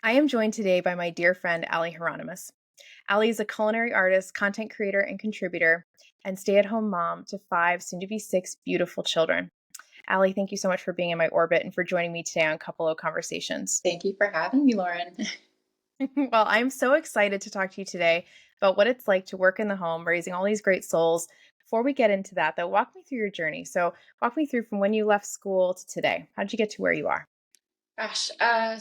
I am joined today by my dear friend, Ally Hieronymus. Ally is a culinary artist, content creator, and contributor, and stay at home mom to five, soon to be six beautiful children. Ally, thank you so much for being in my orbit and for joining me today on Cupalo Conversations. Thank you for having me, Lauren. Well, I'm so excited to talk to you today about what it's like to work in the home, raising all these great souls. Before we get into that, though, walk me through your journey. So, walk me through from when you left school to today. How did you get to where you are? Gosh,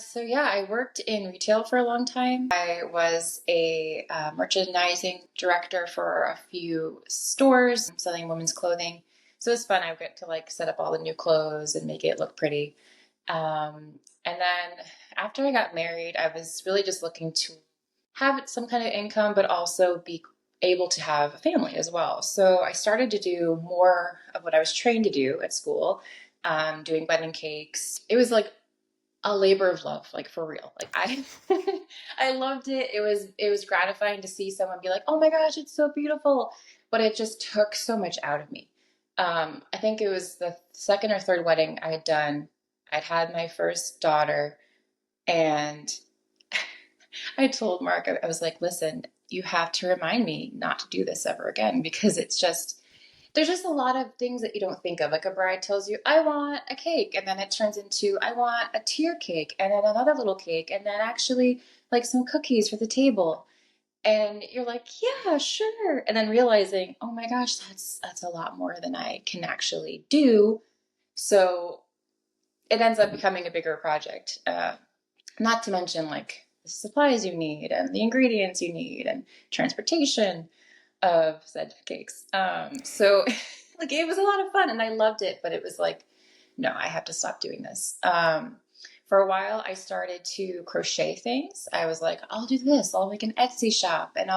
so yeah, I worked in retail for a long time. I was a merchandising director for a few stores selling women's clothing. So it was fun. I got to like set up all the new clothes and make it look pretty. And then after I got married, I was really just looking to have some kind of income, but also be able to have a family as well. So I started to do more of what I was trained to do at school, doing wedding cakes. It was like a labor of love, like for real. Like I I loved it. It was gratifying to see someone be like, "Oh my gosh, it's so beautiful." But it just took so much out of me. I think it was the second or third wedding I had done. I'd had my first daughter, and I told Mark, I was like, "Listen, you have to remind me not to do this ever again because it's just there's just a lot of things that you don't think of. Like a bride tells you, I want a cake. And then it turns into, I want a tier cake and then another little cake. And then actually like some cookies for the table. And you're like, yeah, sure. And then realizing, oh my gosh, that's a lot more than I can actually do. So it ends up becoming a bigger project. Not to mention like the supplies you need and the ingredients you need and transportation of said cakes. So like it was a lot of fun and I loved it, but it was like, no, I have to stop doing this. For a while, I started to crochet things. I was like, I'll do this. I'll make an Etsy shop and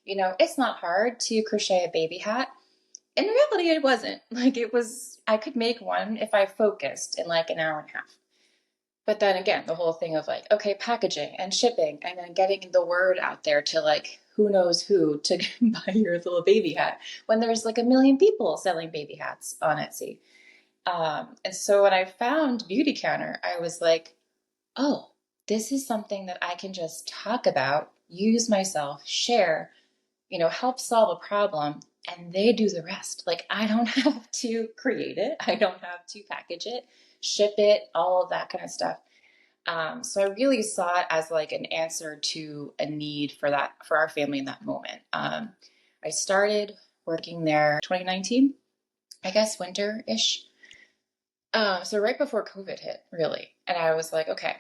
it's not hard to crochet a baby hat. In reality, it wasn't. Like it was, I could make one if I focused in like an hour and a half. But then again, the whole thing of like, okay, packaging and shipping and then getting the word out there to like who knows who to buy your little baby hat when there's like a million people selling baby hats on Etsy. And so when I found Beauty Counter, I was like, oh, this is something that I can just talk about, use myself, share, help solve a problem, and they do the rest. Like I don't have to create it, I don't have to package it, ship it, all of that kind of stuff. So I really saw it as like an answer to a need for our family in that moment. I started working there 2019, I guess winter-ish. So right before COVID hit, really. And I was like, okay,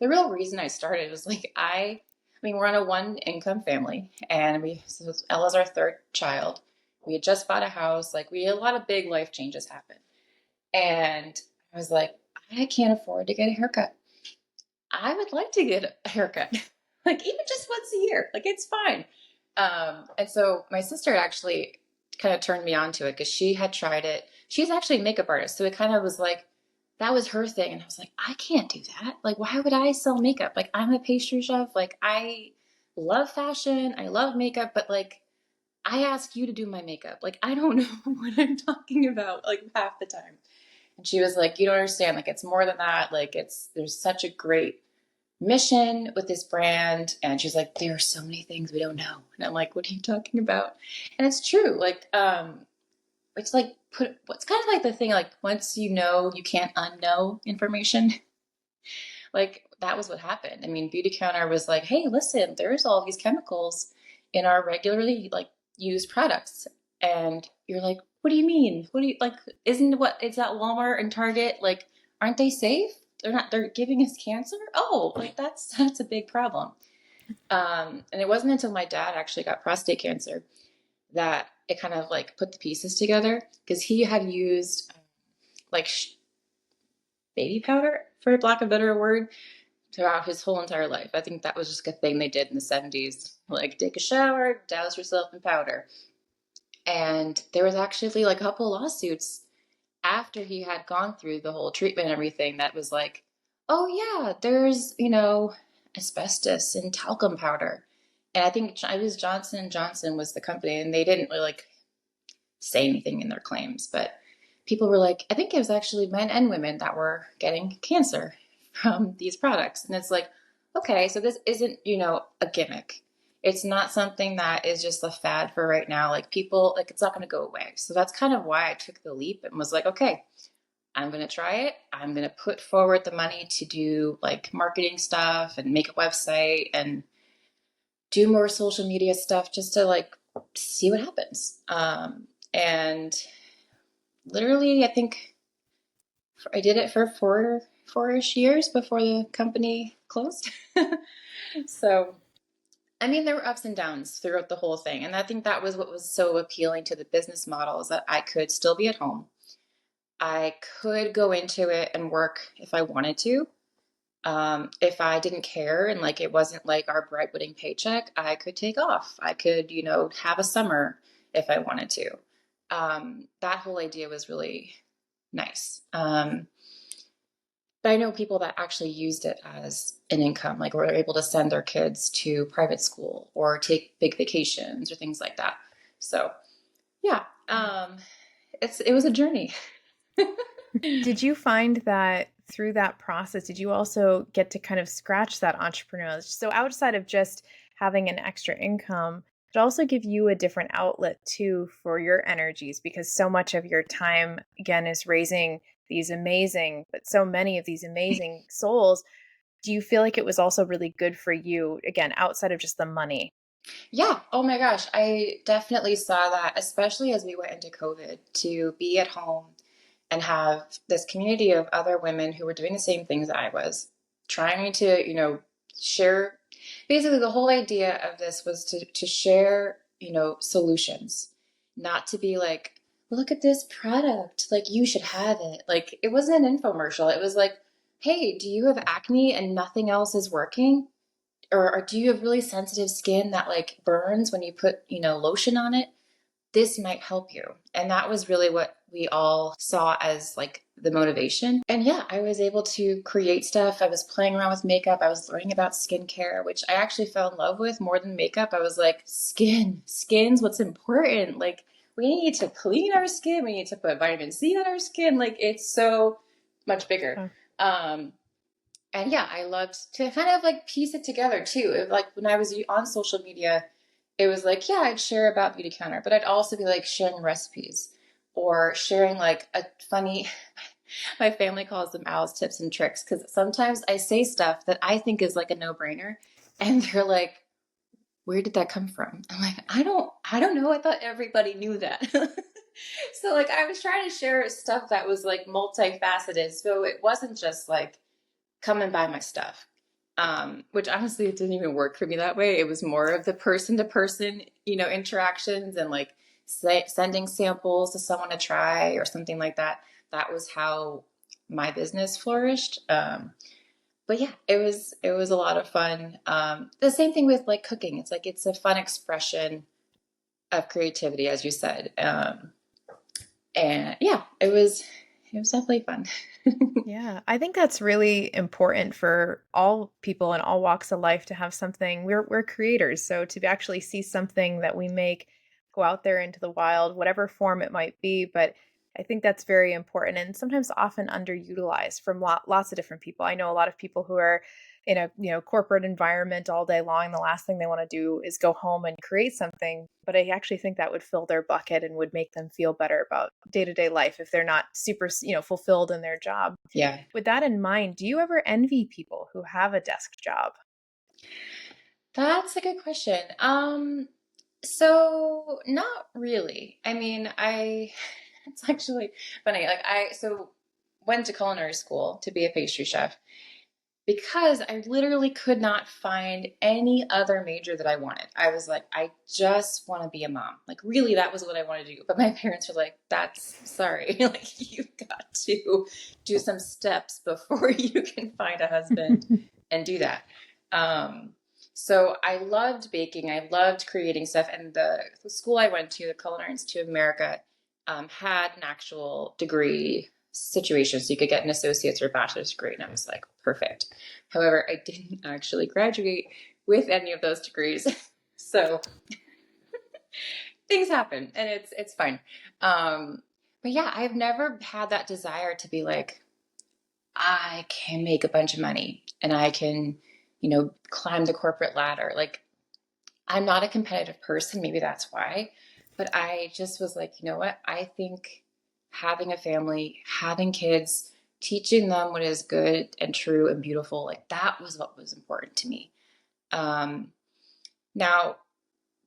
the real reason I started was like, I mean, we're on a one income family and so Ella's our third child. We had just bought a house. Like we had a lot of big life changes happen. And I was like, I can't afford to get a haircut. I would like to get a haircut, like even just once a year, like it's fine. And so my sister actually kind of turned me on to it because she had tried it. She's actually a makeup artist, so it kind of was like that was her thing, and I was like, I can't do that. Like, why would I sell makeup? Like, I'm a pastry chef. Like, I love fashion, I love makeup, but like, I ask you to do my makeup. Like, I don't know what I'm talking about like half the time. And she was like, you don't understand. Like, it's more than that. Like, there's such a great mission with this brand. And she's like, there are so many things we don't know. And I'm like, what are you talking about? And it's true. Like, it's like what's kind of like the thing, like once you know, you can't unknow information. Like that was what happened. I mean, Beauty Counter was like, hey, listen, there's all these chemicals in our regularly like used products. And you're like, what do you mean? What do you like? Isn't what it's at Walmart and Target? Like, aren't they safe? They're giving us cancer. Oh, like that's a big problem. And it wasn't until my dad actually got prostate cancer that it kind of like put the pieces together because he had used like baby powder, for lack of a better word, throughout his whole entire life. I think that was just a thing they did in the 70s. Like, take a shower, douse yourself in powder. And there was actually like a couple lawsuits after he had gone through the whole treatment and everything that was like, oh yeah, there's, asbestos in talcum powder. And I think it was Johnson and Johnson was the company, and they didn't really like say anything in their claims, but people were like, I think it was actually men and women that were getting cancer from these products. And it's like, okay, so this isn't, a gimmick. It's not something that is just a fad for right now. Like people, like it's not going to go away. So that's kind of why I took the leap and was like, okay, I'm going to try it. I'm going to put forward the money to do like marketing stuff and make a website and do more social media stuff just to like see what happens. And literally, I think I did it for four-ish years before the company closed. So, I mean, there were ups and downs throughout the whole thing. And I think that was what was so appealing to the business model is that I could still be at home. I could go into it and work if I wanted to. If I didn't care and like it wasn't like our breadwinning paycheck, I could take off. I could, have a summer if I wanted to. That whole idea was really nice. But I know people that actually used it as an income, like were able to send their kids to private school or take big vacations or things like that. So yeah, it was a journey. Did you find that through that process, did you also get to kind of scratch that entrepreneurial? So outside of just having an extra income, it also give you a different outlet too for your energies because so much of your time again is raising these amazing, but so many of these amazing souls. Do you feel like it was also really good for you again outside of just the money? Yeah. Oh my gosh. I definitely saw that, especially as we went into COVID, to be at home and have this community of other women who were doing the same things I was, trying to, share. Basically, the whole idea of this was to share, solutions, not to be like, look at this product, like you should have it. Like it wasn't an infomercial. It was like, hey, do you have acne and nothing else is working? Or do you have really sensitive skin that like burns when you put, lotion on it? This might help you. And that was really what we all saw as like the motivation. And yeah, I was able to create stuff. I was playing around with makeup. I was learning about skincare, which I actually fell in love with more than makeup. I was like, skin's what's important. Like we need to clean our skin. We need to put vitamin C on our skin. Like it's so much bigger. And yeah, I loved to kind of like piece it together too. Like when I was on social media, it was like, yeah, I'd share about Beauty Counter, but I'd also be like sharing recipes or sharing like a funny, my family calls them Al's tips and tricks because sometimes I say stuff that I think is like a no brainer and they're like, where did that come from? I'm like, I don't know. I thought everybody knew that. So like I was trying to share stuff that was like multifaceted. So it wasn't just like, come and buy my stuff. Which honestly, it didn't even work for me that way. It was more of the person to person, interactions and like sending samples to someone to try or something like that. That was how my business flourished. But yeah, it was a lot of fun. The same thing with like cooking. It's like, it's a fun expression of creativity, as you said. And yeah, it was definitely fun. Yeah, I think that's really important for all people in all walks of life to have something. We're creators, so to actually see something that we make go out there into the wild, whatever form it might be. But I think that's very important and sometimes often underutilized from lots of different people. I know a lot of people who are in a corporate environment all day long. The last thing they want to do is go home and create something. But I actually think that would fill their bucket and would make them feel better about day to day life if they're not super fulfilled in their job. Yeah. With that in mind, do you ever envy people who have a desk job? That's a good question. So not really. I mean, it's actually funny. Like so went to culinary school to be a pastry chef because I literally could not find any other major that I wanted. I was like, I just want to be a mom. Like really, that was what I wanted to do. But my parents were like, that's sorry. Like you've got to do some steps before you can find a husband and do that. Um, so I loved baking. I loved creating stuff. And the school I went to, the Culinary Institute of America, had an actual degree situation. So you could get an associate's or bachelor's degree. And I was like, perfect. However, I didn't actually graduate with any of those degrees. So things happen and it's fine. But yeah, I've never had that desire to be like, I can make a bunch of money and I can, climb the corporate ladder. Like, I'm not a competitive person. Maybe that's why. But I just was like, you know what? I think having a family, having kids, teaching them what is good and true and beautiful, like that was what was important to me. Um, Now,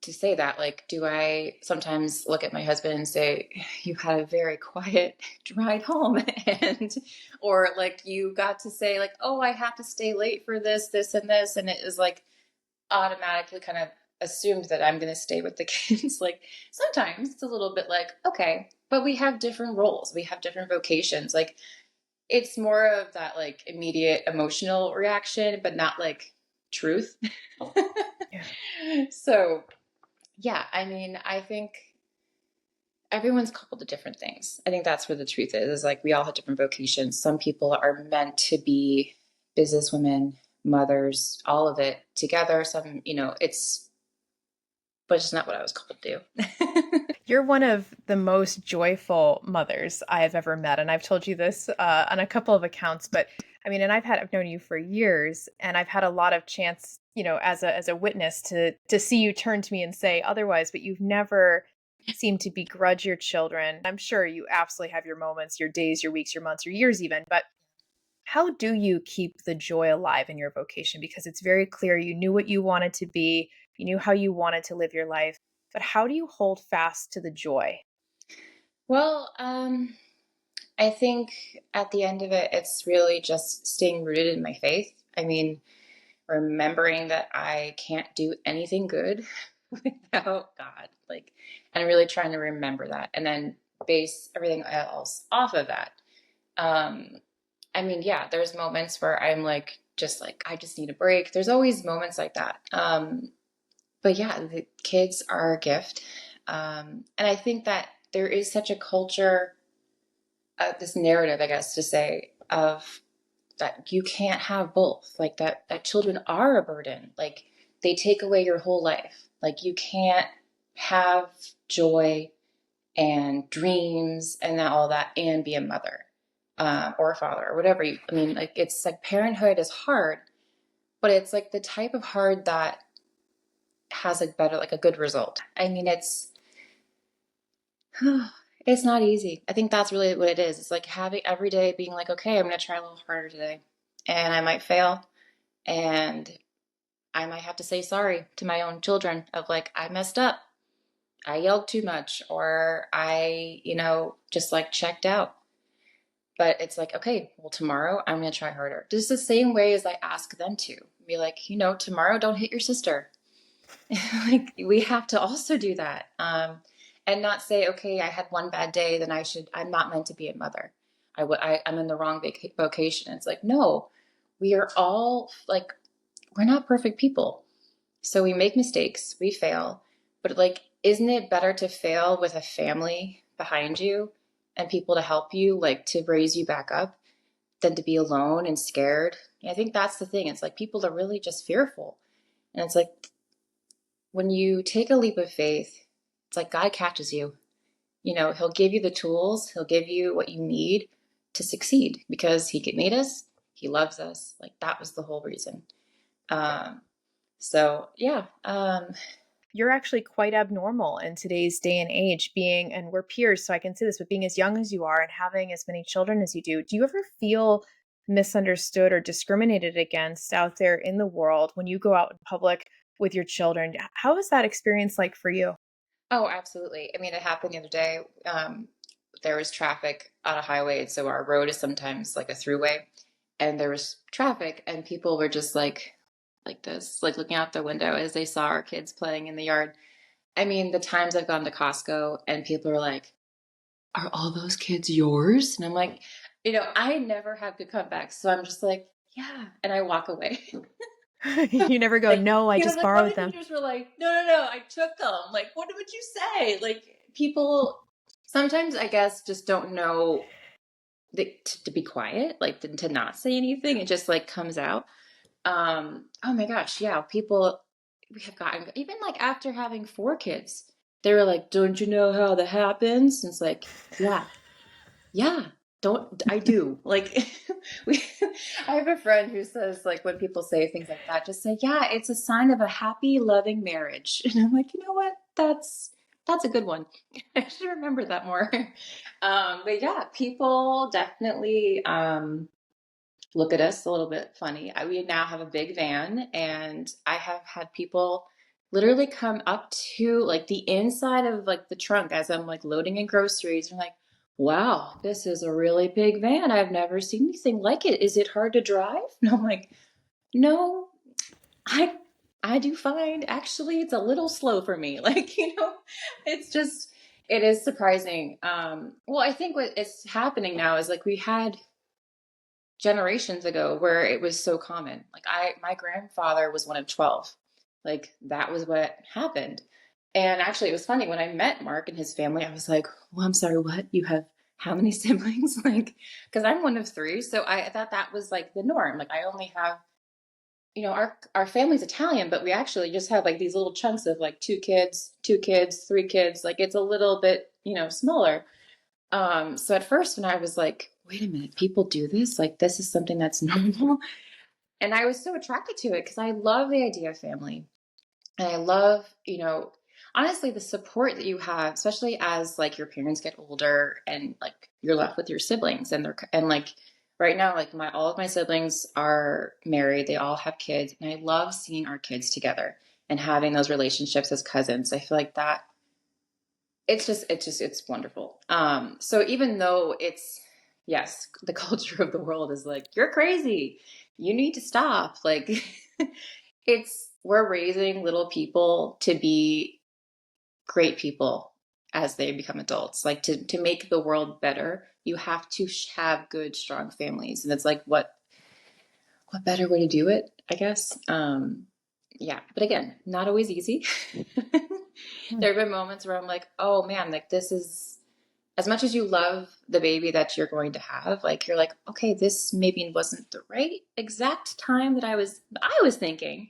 to say that, like, do I sometimes look at my husband and say, you had a very quiet ride home, and, or like, you got to say, like, oh, I have to stay late for this, and this. And it is like automatically kind of assumed that I'm going to stay with the kids. Like, sometimes it's a little bit like, okay, but we have different roles, we have different vocations. Like, it's more of that like immediate emotional reaction, but not like truth. Yeah. So, yeah, I mean, I think everyone's called to different things. I think that's where the truth is like we all have different vocations. Some people are meant to be businesswomen, mothers, all of it together. Some, but it's not what I was called to do. You're one of the most joyful mothers I have ever met, and I've told you this on a couple of accounts. But I mean, and I've known you for years, and I've had a lot of chance, as a witness to see you turn to me and say otherwise. But you've never seemed to begrudge your children. I'm sure you absolutely have your moments, your days, your weeks, your months, your years, even. But how do you keep the joy alive in your vocation? Because it's very clear you knew what you wanted to be, you knew how you wanted to live your life, but how do you hold fast to the joy? Well, I think at the end of it, it's really just staying rooted in my faith. I mean, remembering that I can't do anything good without God, like, and really trying to remember that and then base everything else off of that. Um, I mean, yeah, there's moments where I'm like, just like, I just need a break. There's always moments like that. But yeah, the kids are a gift. And I think that there is such a culture, this narrative, I guess, to say, of that you can't have both, like that children are a burden, like they take away your whole life, like you can't have joy and dreams and all that and be a mother, or a father or whatever I mean, like it's like parenthood is hard, but it's like the type of hard that has a better, like a good result. I mean, it's not easy. I think that's really what it is. It's like having every day being like, okay, I'm going to try a little harder today and I might fail, and I might have to say sorry to my own children of like, I messed up. I yelled too much, or I, just like checked out. But it's like, okay, well, tomorrow I'm going to try harder. Just the same way as I ask them to be like, tomorrow don't hit your sister. Like, we have to also do that. And not say, okay, I had one bad day, then I'm not meant to be a mother. I'm in the wrong vocation. It's like, no, we are all like, we're not perfect people. So we make mistakes, we fail, but like, isn't it better to fail with a family behind you and people to help you, like to raise you back up, than to be alone and scared? I think that's the thing. It's like people are really just fearful. And it's like when you take a leap of faith, it's like God catches you. He'll give you the tools, he'll give you what you need to succeed because he made us, he loves us. Like that was the whole reason. So yeah, You're actually quite abnormal in today's day and age, being, and we're peers, so I can say this, but being as young as you are and having as many children as you do you ever feel misunderstood or discriminated against out there in the world when you go out in public with your children? How is that experience like for you? oh, absolutely. I mean, it happened the other day. There was traffic on a highway, so our road is sometimes like a throughway, and there was traffic, and people were just like this, like looking out the window as they saw our kids playing in the yard. I mean, the times I've gone to Costco and people are like, "Are all those kids yours?" And I'm like, I never have good comebacks, so I'm just like, "Yeah," and I walk away. You never go, Like, no, I just like all the borrowed them. teachers were like, no, no, no, I took them. Like, what would you say? Like, people sometimes, I guess, just don't know to be quiet, like to not say anything. It just like comes out. Oh my gosh, yeah. People, we have gotten, even like after having 4 kids, they were like, don't you know how that happens? And it's like, yeah, yeah. I do like we I have a friend who says like when people say things like that, just say, yeah, it's a sign of a happy, loving marriage. And I'm like, you know what? That's a good one. I should remember that more. But yeah, people definitely look at us a little bit funny. We now have a big van, and I have had people literally come up to like the inside of like the trunk as I'm like loading in groceries. And like, wow, this is a really big van. I've never seen anything like it. Is it hard to drive? And I'm like, no, I I do fine. Actually, it's a little slow for me. Like, it's just it is surprising. Well, I think what is happening now is like we had generations ago where it was so common. Like my grandfather was one of 12. Like that was what happened. And actually it was funny when I met Mark and his family, I was like, well, I'm sorry, what? You have how many siblings? Like, because I'm one of three. So I thought that was like the norm. Like I only have, our family's Italian, but we actually just have like these little chunks of like two kids, three kids. Like it's a little bit, smaller. So at first when I was like, wait a minute, people do this? Like this is something that's normal. And I was so attracted to it because I love the idea of family. And I love, honestly the support that you have, especially as like your parents get older and like you're left with your siblings and like right now, like all of my siblings are married. They all have kids. And I love seeing our kids together and having those relationships as cousins. I feel like that it's wonderful. So even though yes, the culture of the world is like, you're crazy, you need to stop. Like, we're raising little people to be great people as they become adults. Like to make the world better, you have to have good, strong families. And it's like, what better way to do it, I guess. Yeah, but again, not always easy. There have been moments where I'm like, oh man, like this is, as much as you love the baby that you're going to have, like you're like, okay, this maybe wasn't the right exact time that I was thinking.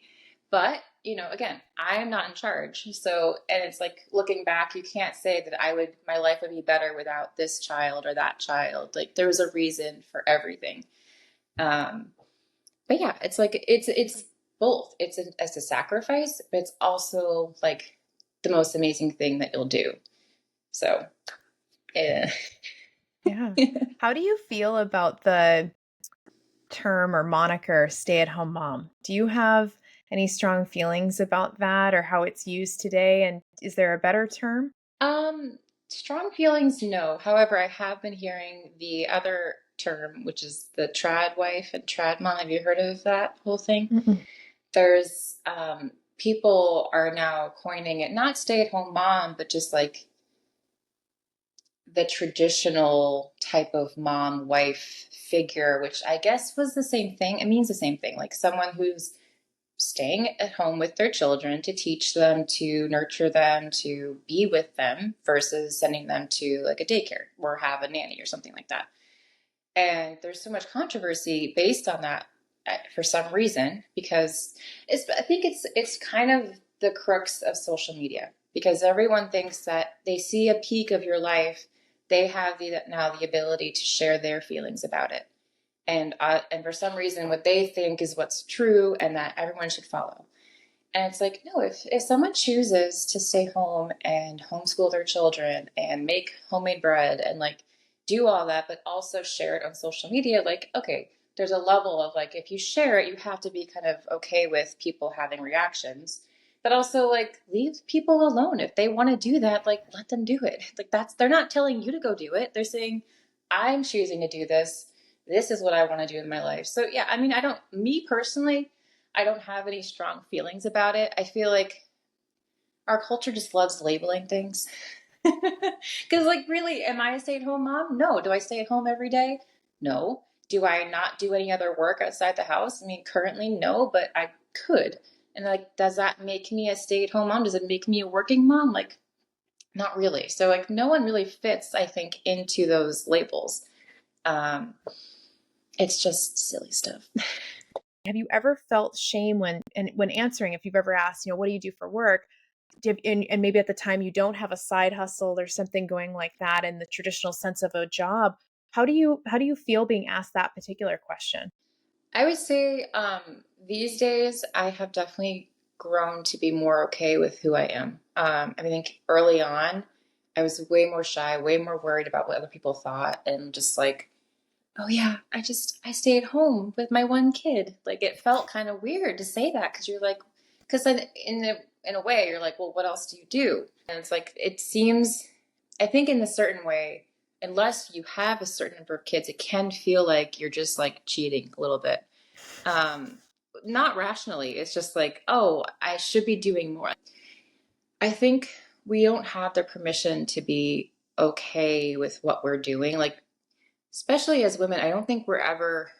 But, again, I am not in charge. So, and it's like looking back, you can't say that my life would be better without this child or that child. Like there was a reason for everything. Um, but yeah, it's like it's both. It's a sacrifice, but it's also like the most amazing thing that you'll do. So, yeah. Yeah. How do you feel about the term or moniker stay-at-home mom? Do you have any strong feelings about that or how it's used today? And is there a better term? Um, Strong feelings, no. However, I have been hearing the other term, which is the trad wife and trad mom. Have you heard of that whole thing? Mm-mm. There's people are now coining it not stay-at-home mom, but just like the traditional type of mom wife figure, which I guess was the same thing. It means the same thing, like someone who's staying at home with their children to teach them, to nurture them, to be with them versus sending them to like a daycare or have a nanny or something like that. And there's so much controversy based on that for some reason because I think it's kind of the crux of social media because everyone thinks that they see a peak of your life, they have now the ability to share their feelings about it and for some reason what they think is what's true and that everyone should follow. And it's like, no, if someone chooses to stay home and homeschool their children and make homemade bread and like do all that, but also share it on social media, like, okay, there's a level of like, if you share it, you have to be kind of okay with people having reactions, but also like leave people alone. If they want to do that, like let them do it. Like they're not telling you to go do it. They're saying, I'm choosing to do this. This is what I want to do in my life. So yeah, I mean, me personally, I don't have any strong feelings about it. I feel like our culture just loves labeling things. Because, like, really, am I a stay at home mom? No. Do I stay at home every day? No. Do I not do any other work outside the house? I mean, currently, no, but I could. And, like, does that make me a stay at home mom? Does it make me a working mom? Like, not really. So, like, no one really fits, I think, into those labels. Um, it's just silly stuff. Have you ever felt shame when answering, if you've ever asked, what do you do for work? And maybe at the time you don't have a side hustle or something going like that in the traditional sense of a job. How do you feel being asked that particular question? I would say these days I have definitely grown to be more okay with who I am. I think early on I was way more shy, way more worried about what other people thought, and just like, oh yeah, I stay at home with my one kid. Like it felt kind of weird to say that because you're like, because then in a way you're like, well, what else do you do? And it's like it seems, I think in a certain way, unless you have a certain number of kids, it can feel like you're just like cheating a little bit. Um, Not rationally. It's just like, oh, I should be doing more. I think we don't have the permission to be okay with what we're doing. Like, especially as women, I don't think we're ever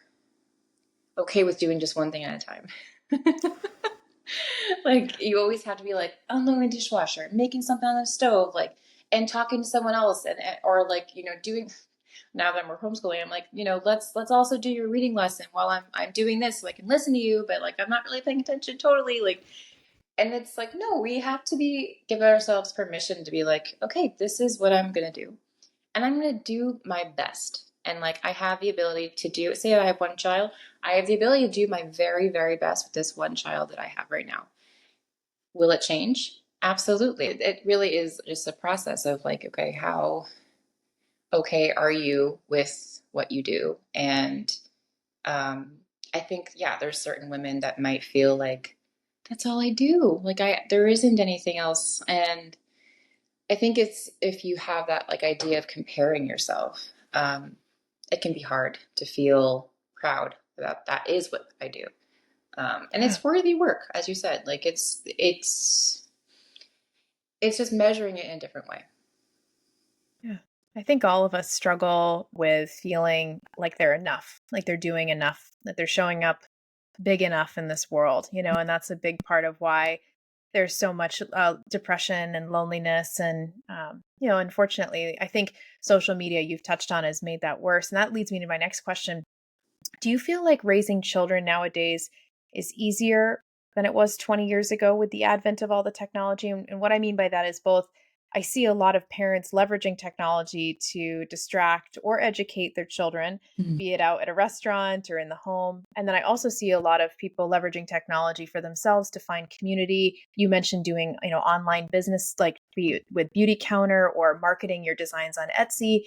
okay with doing just one thing at a time. Like, you always have to be like unloading the dishwasher, making something on the stove, like, and talking to someone else, and or like, doing. Now that we're homeschooling, I'm like, let's also do your reading lesson while I'm doing this, so I can listen to you, but like I'm not really paying attention totally, like. And it's like, no, we have to give ourselves permission to be like, okay, this is what I'm gonna do, and I'm gonna do my best. And like I have the ability to do. Say I have one child, I have the ability to do my very, very best with this one child that I have right now. Will it change? Absolutely. It really is just a process of like, okay, how okay are you with what you do? And um, I think, yeah, there's certain women that might feel like that's all I do. Like there isn't anything else. And I think it's if you have that like idea of comparing yourself, it can be hard to feel proud that that is what I do. And Yeah. it's worthy work, as you said. Like it's just measuring it in a different way. Yeah. I think all of us struggle with feeling like they're enough, like they're doing enough, that they're showing up big enough in this world, and that's a big part of why there's so much depression and loneliness. And, unfortunately, I think social media you've touched on has made that worse. And that leads me to my next question. Do you feel like raising children nowadays is easier than it was 20 years ago with the advent of all the technology? And what I mean by that is both I see a lot of parents leveraging technology to distract or educate their children, Mhm. be it out at a restaurant or in the home. And then I also see a lot of people leveraging technology for themselves to find community. You mentioned doing, online business like be it with Beauty Counter or marketing your designs on Etsy,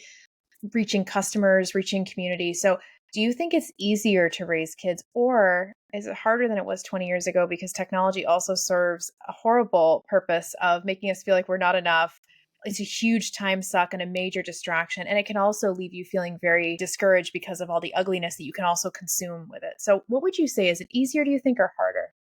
reaching customers, reaching community. So, do you think it's easier to raise kids, or is it harder than it was 20 years ago because technology also serves a horrible purpose of making us feel like we're not enough? It's a huge time suck and a major distraction. And it can also leave you feeling very discouraged because of all the ugliness that you can also consume with it. So, what would you say? Is it easier, do you think, or harder?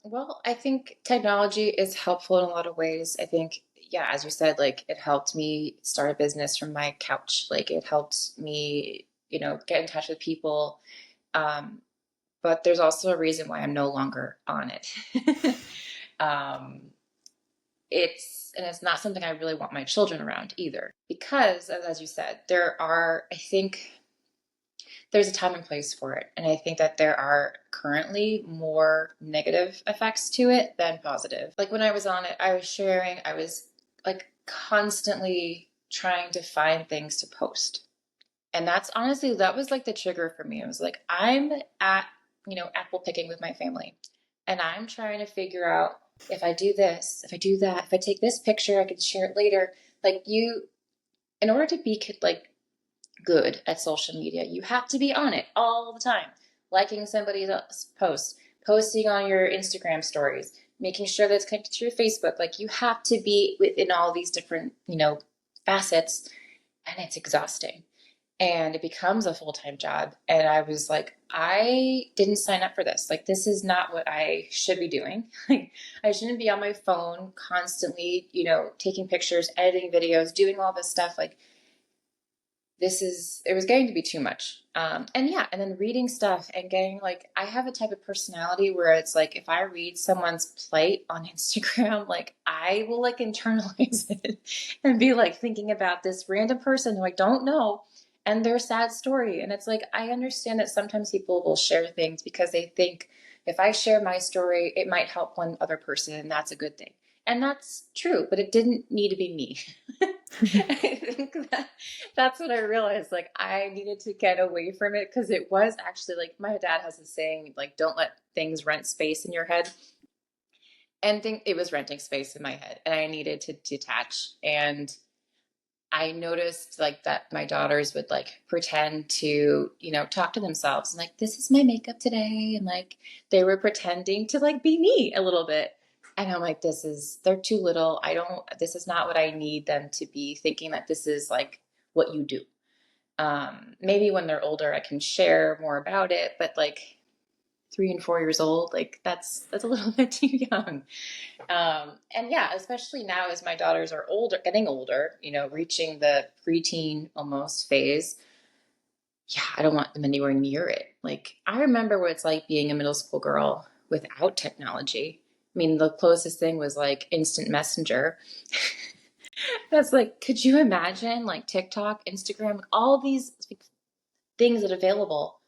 Well, I think technology is helpful in a lot of ways. I think, yeah, as you said, like it helped me start a business from my couch. Like it helped me, get in touch with people. Um, but there's also a reason why I'm no longer on it. um, and it's not something I really want my children around either, because as you said, I think there's a time and place for it. And I think that there are currently more negative effects to it than positive. Like when I was on it, I was like constantly trying to find things to post. And that was like the trigger for me. It was like, I'm at, apple picking with my family. And I'm trying to figure out if I do this, if I do that, if I take this picture, I can share it later. Like in order to be like good at social media, you have to be on it all the time, liking somebody else's post, posting on your Instagram stories, making sure that it's connected to your Facebook. Like you have to be within all these different, facets, and it's exhausting. And it becomes a full-time job. And I was like, I didn't sign up for this. Like, this is not what I should be doing. Like, I shouldn't be on my phone constantly, taking pictures, editing videos, doing all this stuff. Like, it was getting to be too much. And yeah, and then reading stuff and getting like, I have a type of personality where it's like, if I read someone's plight on Instagram, like I will like internalize it and be like thinking about this random person who I don't know and their sad story. And it's like, I understand that sometimes people will share things because they think if I share my story, it might help one other person and that's a good thing. And that's true, but it didn't need to be me. I think that's what I realized. Like I needed to get away from it because it was actually like my dad has a saying, like, don't let things rent space in your head. And think it was renting space in my head. And I needed to detach. And I noticed like that my daughters would like pretend to, talk to themselves and like, this is my makeup today. And like they were pretending to like be me a little bit. And I'm like, they're too little. This is not what I need them to be thinking that this is like what you do. Maybe when they're older, I can share more about it, but like 3 and 4 years old, like that's a little bit too young. And yeah, especially now as my daughters are getting older, reaching the preteen almost phase. Yeah, I don't want them anywhere near it. Like I remember what it's like being a middle school girl without technology. I mean, the closest thing was like instant messenger. That's like, could you imagine like TikTok, Instagram, all these things that are available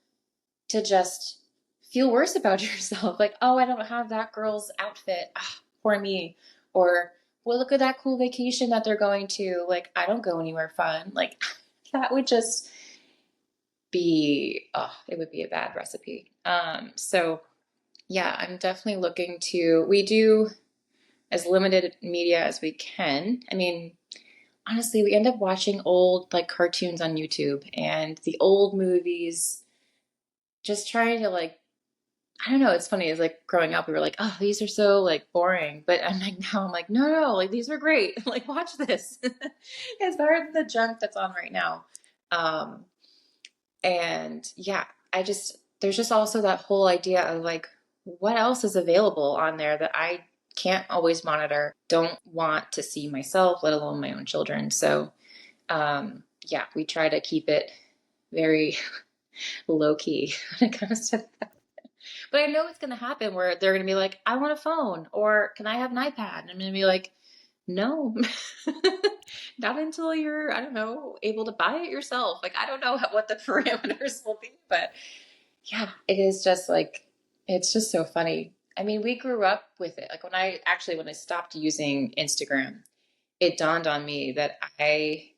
to just feel worse about yourself? Like, oh, I don't have that girl's outfit. Ah, poor me. Or, well, look at that cool vacation that they're going to. Like, I don't go anywhere fun. Like, that would just be, oh, it would be a bad recipe. So yeah, I'm definitely we do as limited media as we can. I mean, honestly, we end up watching old like cartoons on YouTube and the old movies, just trying to like, I don't know. It's funny. It's like growing up, we were like, oh, these are so like boring. But now I'm like, no, like these are great. Like watch this. It's better than the junk that's on right now. Um, and yeah, there's just also that whole idea of like, what else is available on there that I can't always monitor, don't want to see myself, let alone my own children. So, yeah, we try to keep it very low key when it comes to that. But I know it's going to happen where they're going to be like, I want a phone, or can I have an iPad? And I'm going to be like, no, not until you're, I don't know, able to buy it yourself. Like, I don't know what the parameters will be, but yeah, it is just like, it's just so funny. I mean, we grew up with it. Like when I stopped using Instagram, it dawned on me that I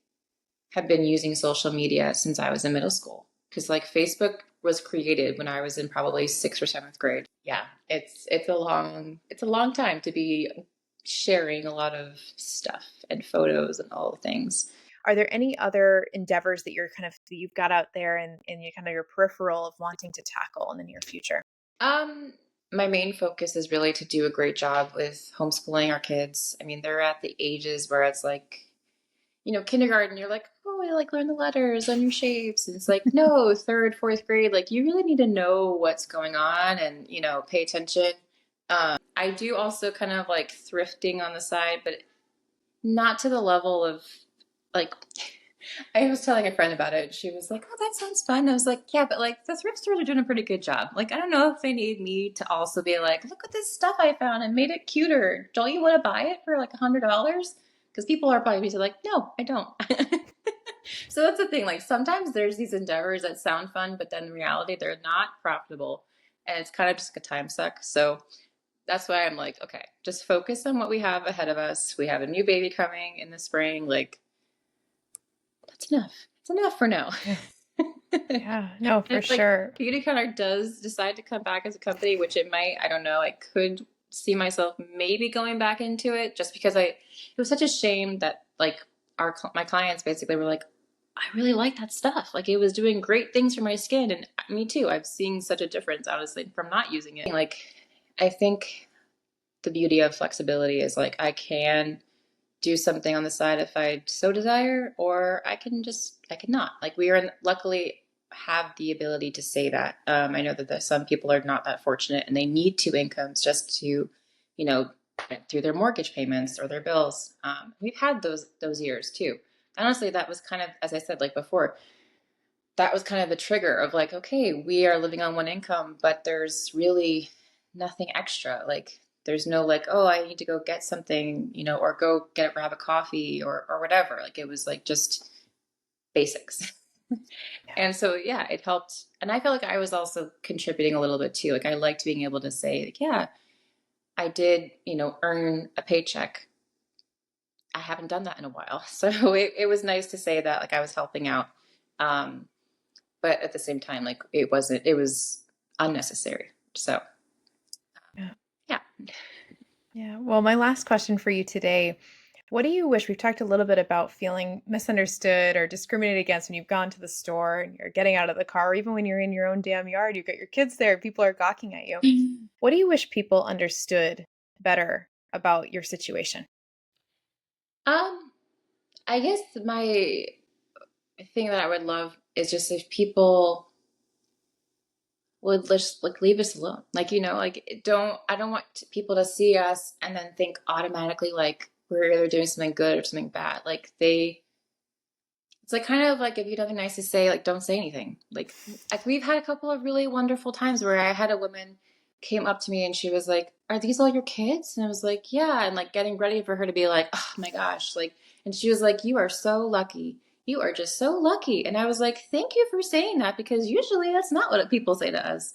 have been using social media since I was in middle school. Because like Facebook was created when I was in probably sixth or seventh grade. Yeah, it's a long time to be sharing a lot of stuff and photos and all the things. Are there any other endeavors that you've got out there and you kind of your peripheral of wanting to tackle in the near future? Um, my main focus is really to do a great job with homeschooling our kids. I mean, they're at the ages where it's like, kindergarten, you're like, oh, I like learn the letters on your shapes. And it's like, no, third, fourth grade, like you really need to know what's going on and, pay attention. I do also kind of like thrifting on the side, but not to the level of like, I was telling a friend about it. She was like, oh, that sounds fun. I was like, yeah, but like the thrift stores are doing a pretty good job. Like, I don't know if they need me to also be like, look at this stuff I found and made it cuter. Don't you want to buy it for like $100? Because people are probably like, no, I don't. So that's the thing. Like sometimes there's these endeavors that sound fun, but then in reality, they're not profitable. And it's kind of just a time suck. So that's why I'm like, okay, just focus on what we have ahead of us. We have a new baby coming in the spring. Like, that's enough. It's enough for now. Yeah. Yeah, no, for If like sure. Beauty Counter does decide to come back as a company, which it might, I don't know, I could see myself maybe going back into it just because it was such a shame that like my clients basically were like, I really like that stuff. Like it was doing great things for my skin. And me too. I've seen such a difference, honestly, from not using it. Like, I think the beauty of flexibility is like, I can do something on the side if I so desire, or I can not. Like luckily have the ability to say that. I know that some people are not that fortunate and they need two incomes just to, get through their mortgage payments or their bills. We've had those years too. Honestly, that was kind of, as I said, like before, that was kind of the trigger of like, okay, we are living on one income, but there's really nothing extra. Like there's no like, oh, I need to go get something, or go grab a coffee or whatever. Like it was like just basics. And so, yeah, it helped. And I felt like I was also contributing a little bit too. Like I liked being able to say, like, yeah, I did, earn a paycheck. I haven't done that in a while. So it was nice to say that like I was helping out. Um, but at the same time, like it was unnecessary. So Yeah. yeah. Yeah. Well, my last question for you today, what do you wish we've talked a little bit about feeling misunderstood or discriminated against when you've gone to the store and you're getting out of the car, or even when you're in your own damn yard, you've got your kids there, people are gawking at you. What do you wish people understood better about your situation? Um, I guess my thing that I would love is just if people would just like leave us alone. Like, like I don't want people to see us and then think automatically like we're either doing something good or something bad. It's like kind of like if you have nothing nice to say, like don't say anything. Like we've had a couple of really wonderful times where I had a woman came up to me and she was like, "Are these all your kids?" And I was like, "Yeah." And like getting ready for her to be like, "Oh my gosh!" Like, and she was like, "You are so lucky. You are just so lucky." And I was like, "Thank you for saying that because usually that's not what people say to us."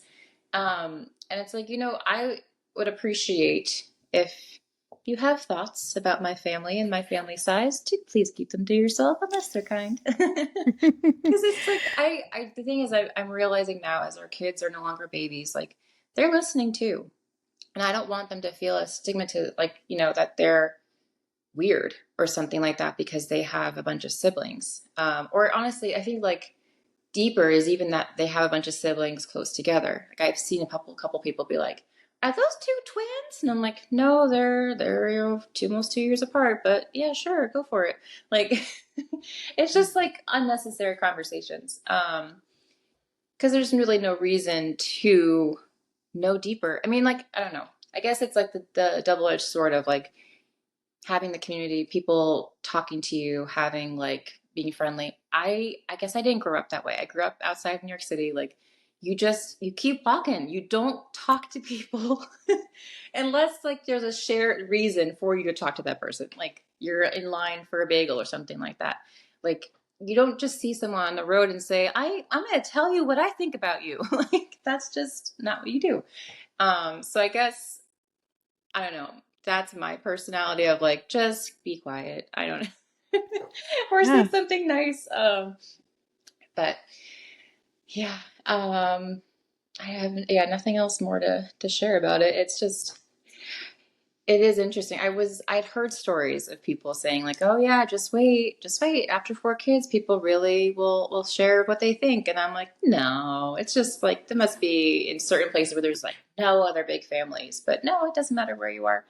And it's like, I would appreciate if you have thoughts about my family and my family size, to please keep them to yourself unless they're kind. Because it's like the thing is, I'm realizing now as our kids are no longer babies, like they're listening too, and I don't want them to feel a stigma to like that they're weird or something like that because they have a bunch of siblings. Or honestly, I think like deeper is even that they have a bunch of siblings close together. Like I've seen a couple people be like, "Are those two twins?" And I'm like, "No, they're almost 2 years apart." But yeah, sure, go for it. Like, it's just like unnecessary conversations. Because there's really no reason to know deeper. I mean, like I don't know. I guess it's like the double-edged sword of like having the community, people talking to you, having like being friendly. I guess I didn't grow up that way. I grew up outside New York City. Like you keep walking. You don't talk to people unless like there's a shared reason for you to talk to that person. Like you're in line for a bagel or something like that. Like you don't just see someone on the road and say, I'm gonna tell you what I think about you. Like that's just not what you do. So I guess I don't know. That's my personality of like, just be quiet. I don't know. Or say Yeah. something nice. But yeah, I haven't, yeah, nothing else more to share about it. It's just, it is interesting. I'd heard stories of people saying like, oh yeah, just wait, just wait. After 4 kids, people really will share what they think. And I'm like, no, it's just like, there must be in certain places where there's like no other big families, but no, it doesn't matter where you are.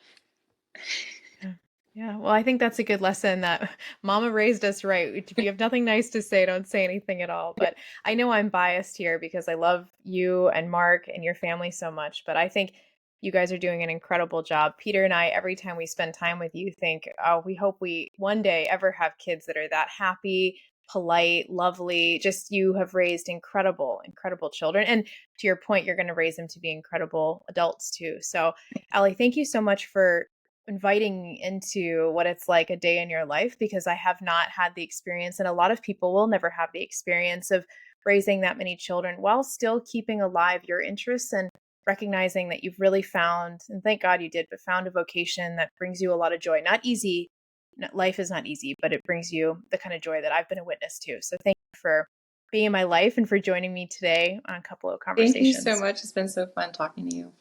Yeah. Yeah. Well, I think that's a good lesson that mama raised us right. If you have nothing nice to say, don't say anything at all. But I know I'm biased here because I love you and Mark and your family so much. But I think you guys are doing an incredible job. Peter and I, every time we spend time with you, think, oh, we hope we one day ever have kids that are that happy, polite, lovely. Just you have raised incredible, incredible children. And to your point, you're going to raise them to be incredible adults too. So, Allie, thank you so much for inviting me into what it's like a day in your life because I have not had the experience, and a lot of people will never have the experience of raising that many children while still keeping alive your interests and recognizing that you've really found, and thank God you did, but found a vocation that brings you a lot of joy. Not easy. Life is not easy, but it brings you the kind of joy that I've been a witness to. So thank you for being in my life and for joining me today on Cupalo Thank you so Conversations. much. It's been so fun talking to you.